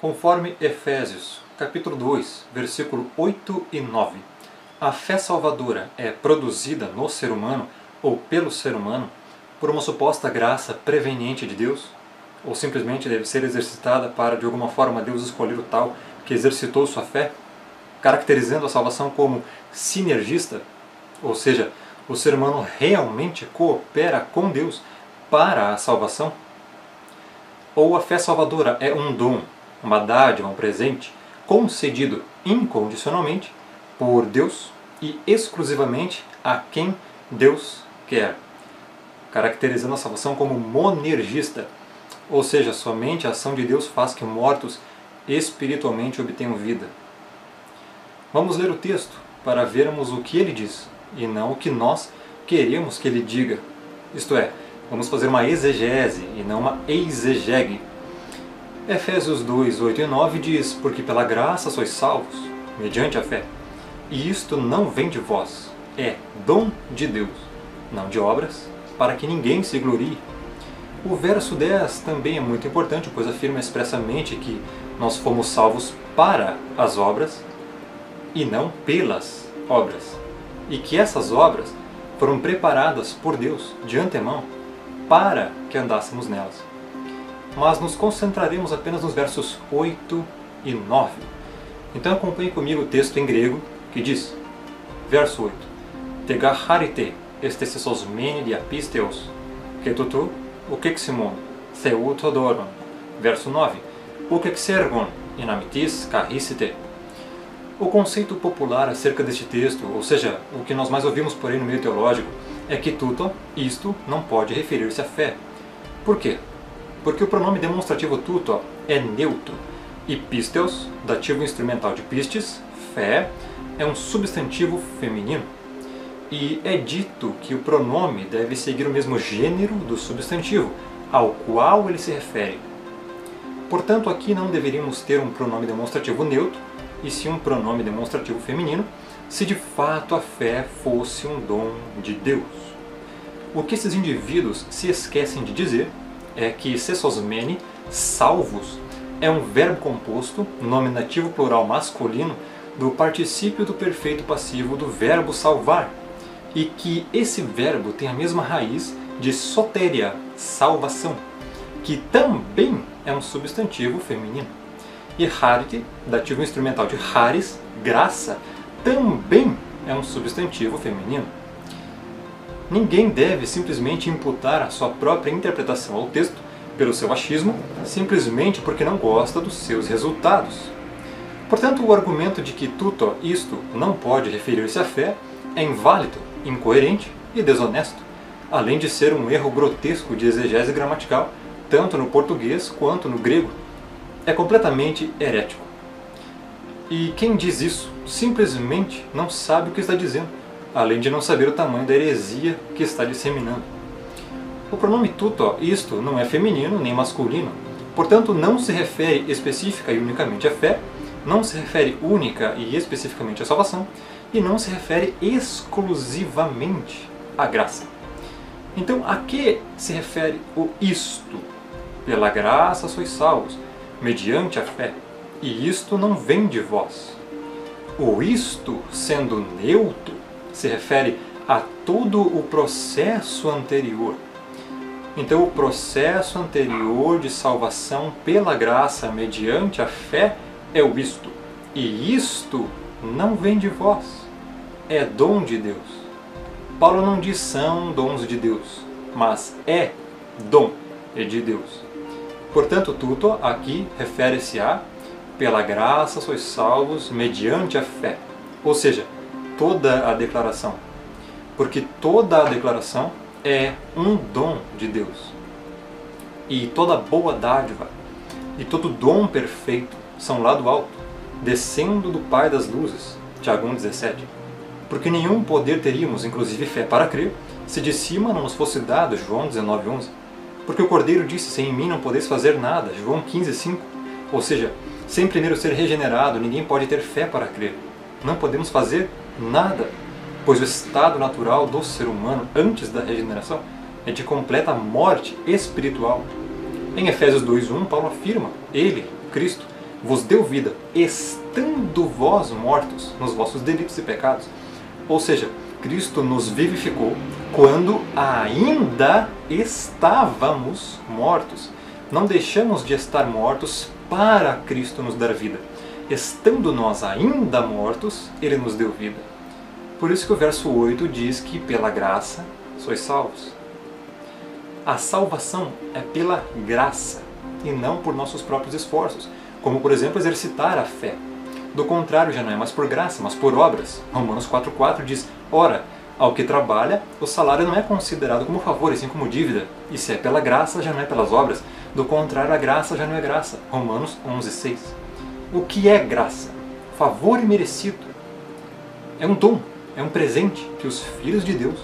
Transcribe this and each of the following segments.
Conforme Efésios, capítulo 2, versículo 8 e 9, a fé salvadora é produzida no ser humano ou pelo ser humano por uma suposta graça preveniente de Deus, ou simplesmente deve ser exercitada para, de alguma forma, Deus escolher o tal que exercitou sua fé, caracterizando a salvação como sinergista, ou seja, o ser humano realmente coopera com Deus para a salvação? Ou a fé salvadora é um dom, uma dádiva, um presente, concedido incondicionalmente por Deus e exclusivamente a quem Deus quer, caracterizando a salvação como monergista, ou seja, somente a ação de Deus faz que mortos espiritualmente obtenham vida. Vamos ler o texto para vermos o que ele diz, e não o que nós queremos que ele diga. Isto é, vamos fazer uma exegese e não uma exegege. Efésios 2, 8 e 9 diz: porque pela graça sois salvos, mediante a fé. E isto não vem de vós, é dom de Deus, não de obras, para que ninguém se glorie. O verso 10 também é muito importante, pois afirma expressamente que nós fomos salvos para as obras e não pelas obras. E que essas obras foram preparadas por Deus de antemão para que andássemos nelas. Mas nos concentraremos apenas nos versos 8 e 9. Então acompanhe comigo o texto em grego que diz, verso 8: Tegacharite estessos meni diapisteos, que tutu, o keximon, theotodoron. Verso 9: o kexergon, inamitis carricite. O conceito popular acerca deste texto, ou seja, o que nós mais ouvimos por aí no meio teológico, é que tuto, isto, não pode referir-se à fé. Por quê? Porque o pronome demonstrativo tuto é neutro, e pisteos, dativo instrumental de pistes, fé, é um substantivo feminino. E é dito que o pronome deve seguir o mesmo gênero do substantivo, ao qual ele se refere. Portanto, aqui não deveríamos ter um pronome demonstrativo neutro, e sim um pronome demonstrativo feminino, se de fato a fé fosse um dom de Deus. O que esses indivíduos se esquecem de dizer é que sesosmene, salvos, é um verbo composto, nominativo plural masculino, do particípio do perfeito passivo do verbo salvar, e que esse verbo tem a mesma raiz de soteria, salvação, que também é um substantivo feminino. E charite, dativo instrumental de charis, graça, também é um substantivo feminino. Ninguém deve simplesmente imputar a sua própria interpretação ao texto pelo seu achismo, simplesmente porque não gosta dos seus resultados. Portanto, o argumento de que tuto, isto, não pode referir-se à fé é inválido, incoerente e desonesto, além de ser um erro grotesco de exegese gramatical, tanto no português quanto no grego. É completamente herético. E quem diz isso simplesmente não sabe o que está dizendo, além de não saber o tamanho da heresia que está disseminando. O pronome tuto, isto, não é feminino nem masculino, portanto não se refere específica e unicamente à fé, não se refere única e especificamente à salvação, e não se refere exclusivamente à graça. Então, a que se refere o isto? Pela graça sois salvos, mediante a fé, e isto não vem de vós. O isto, sendo neutro, se refere a todo o processo anterior. Então, o processo anterior de salvação pela graça mediante a fé é o isto. E isto não vem de vós, é dom de Deus. Paulo não diz são dons de Deus, mas é dom de Deus. Portanto, tuto aqui refere-se a pela graça sois salvos mediante a fé. Ou seja, toda a declaração. Porque toda a declaração é um dom de Deus. E toda boa dádiva e todo dom perfeito são lá do alto, descendo do Pai das luzes. Tiago 1,17. Porque nenhum poder teríamos, inclusive fé para crer, se de cima não nos fosse dado. João 19,11. Porque o Cordeiro disse, sem mim não podeis fazer nada, João 15,5. Ou seja, sem primeiro ser regenerado, ninguém pode ter fé para crer. Não podemos fazer nada, pois o estado natural do ser humano antes da regeneração é de completa morte espiritual. Em Efésios 2,1, Paulo afirma, ele, Cristo, vos deu vida, estando vós mortos nos vossos delitos e pecados. Ou seja, Cristo nos vivificou quando ainda estávamos mortos. Não deixamos de estar mortos para Cristo nos dar vida. Estando nós ainda mortos, Ele nos deu vida. Por isso que o verso 8 diz que pela graça sois salvos. A salvação é pela graça e não por nossos próprios esforços, como por exemplo exercitar a fé. Do contrário, já não é mais por graça, mas por obras. Romanos 4,4 diz: ora, ao que trabalha, o salário não é considerado como favor, e sim como dívida. E se é pela graça, já não é pelas obras. Do contrário, a graça já não é graça. Romanos 11,6. O que é graça? Favor imerecido. É um dom, é um presente que os filhos de Deus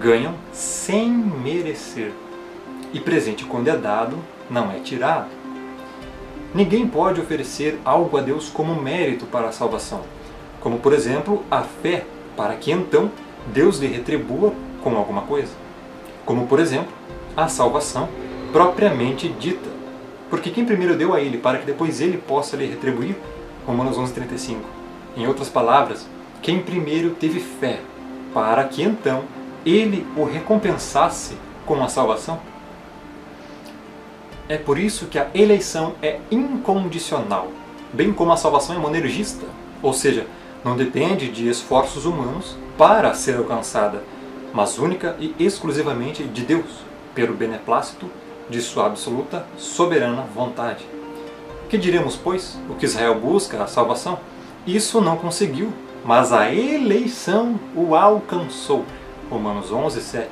ganham sem merecer. E presente, quando é dado, não é tirado. Ninguém pode oferecer algo a Deus como mérito para a salvação, como por exemplo a fé, para que então Deus lhe retribua com alguma coisa. Como por exemplo a salvação propriamente dita. Porque quem primeiro deu a Ele para que depois Ele possa lhe retribuir? Romanos 11,35. Em outras palavras, quem primeiro teve fé para que então Ele o recompensasse com a salvação? É por isso que a eleição é incondicional, bem como a salvação é monergista, ou seja, não depende de esforços humanos para ser alcançada, mas única e exclusivamente de Deus, pelo beneplácito de sua absoluta, soberana vontade. Que diremos, pois? O que Israel busca, a salvação? Isso não conseguiu, mas a eleição o alcançou. Romanos 11,7.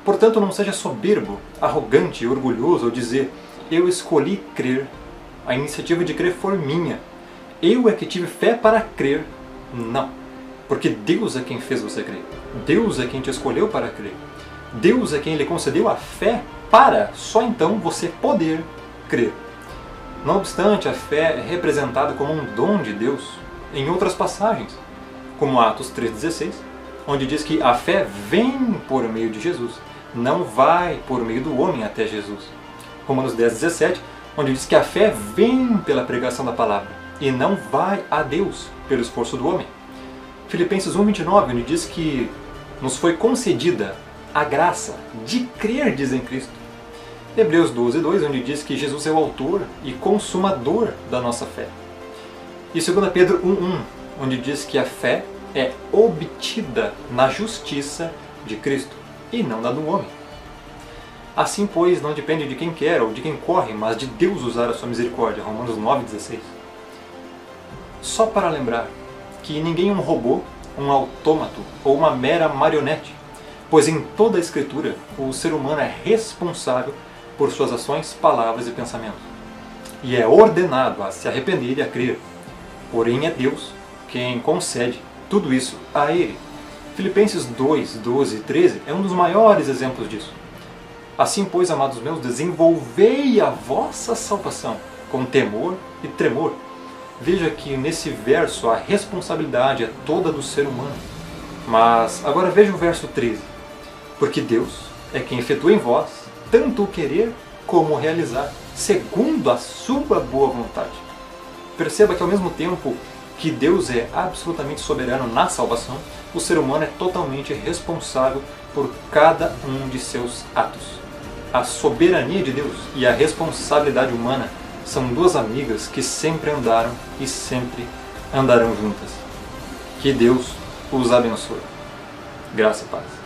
Portanto, não seja soberbo, arrogante e orgulhoso ao dizer: eu escolhi crer, a iniciativa de crer foi minha, eu é que tive fé para crer. Não, porque Deus é quem fez você crer, Deus é quem te escolheu para crer, Deus é quem lhe concedeu a fé para só então você poder crer. Não obstante, a fé é representada como um dom de Deus em outras passagens, como Atos 3,16, onde diz que a fé vem por meio de Jesus, não vai por meio do homem até Jesus. Romanos 10,17, onde diz que a fé vem pela pregação da palavra e não vai a Deus pelo esforço do homem. Filipenses 1,29, onde diz que nos foi concedida a graça de crer em Cristo. Hebreus 12,2, onde diz que Jesus é o autor e consumador da nossa fé. E 2 Pedro 1,1, onde diz que a fé é obtida na justiça de Cristo e não da do homem. Assim, pois, não depende de quem quer ou de quem corre, mas de Deus usar a sua misericórdia. Romanos 9,16. Só para lembrar que ninguém é um robô, um autômato ou uma mera marionete, pois em toda a Escritura o ser humano é responsável por suas ações, palavras e pensamentos, e é ordenado a se arrepender e a crer. Porém é Deus quem concede tudo isso a ele. Filipenses 2, 12 e 13 é um dos maiores exemplos disso. Assim, pois, amados meus, desenvolvei a vossa salvação com temor e tremor. Veja que nesse verso a responsabilidade é toda do ser humano. Mas agora veja o verso 13. Porque Deus é quem efetua em vós tanto o querer como o realizar, segundo a sua boa vontade. Perceba que ao mesmo tempo que Deus é absolutamente soberano na salvação, o ser humano é totalmente responsável por cada um de seus atos. A soberania de Deus e a responsabilidade humana são duas amigas que sempre andaram e sempre andarão juntas. Que Deus os abençoe. Graça e paz.